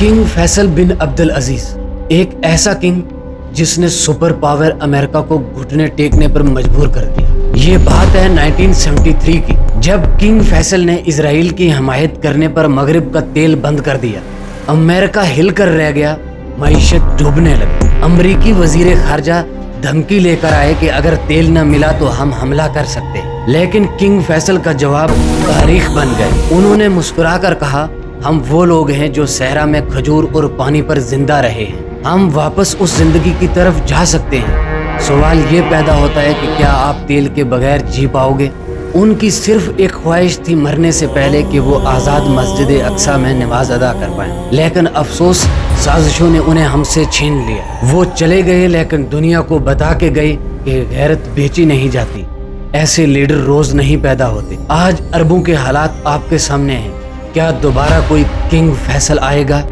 King Faisal बिन अब्दुल अजीज, एक ऐसा king जिसने सुपर पावर अमेरिका को घुटने टेकने पर मजबूर कर दिया। ये बात है 1973 की, जब किंग फैसल ने इजराइल की हमायत करने पर मगरिब का तेल बंद कर दिया। अमेरिका हिलकर रह गया, मईशत डूबने लगी। अमरीकी वजीर खारजा धमकी लेकर आए कि अगर तेल न मिला तो हम हमला कर सकते हैं, लेकिन किंग फैसल का जवाब तारीख बन गए। उन्होंने मुस्कुराकर कहा, हम वो लोग हैं जो सहरा में खजूर और पानी पर जिंदा रहे हैं, हम वापस उस जिंदगी की तरफ जा सकते हैं। सवाल ये पैदा होता है कि क्या आप तेल के बगैर जी पाओगे? उनकी सिर्फ एक ख्वाहिश थी मरने से पहले कि वो आज़ाद मस्जिद अक्सा में नमाज अदा कर पाएं, लेकिन अफसोस साजिशों ने उन्हें हमसे छीन लिया। वो चले गए लेकिन दुनिया को बता के गए कि गैरत बेची नहीं जाती, ऐसे लीडर रोज नहीं पैदा होते। आज अरबों के हालात आपके सामने हैं, क्या दोबारा कोई किंग फैसल आएगा?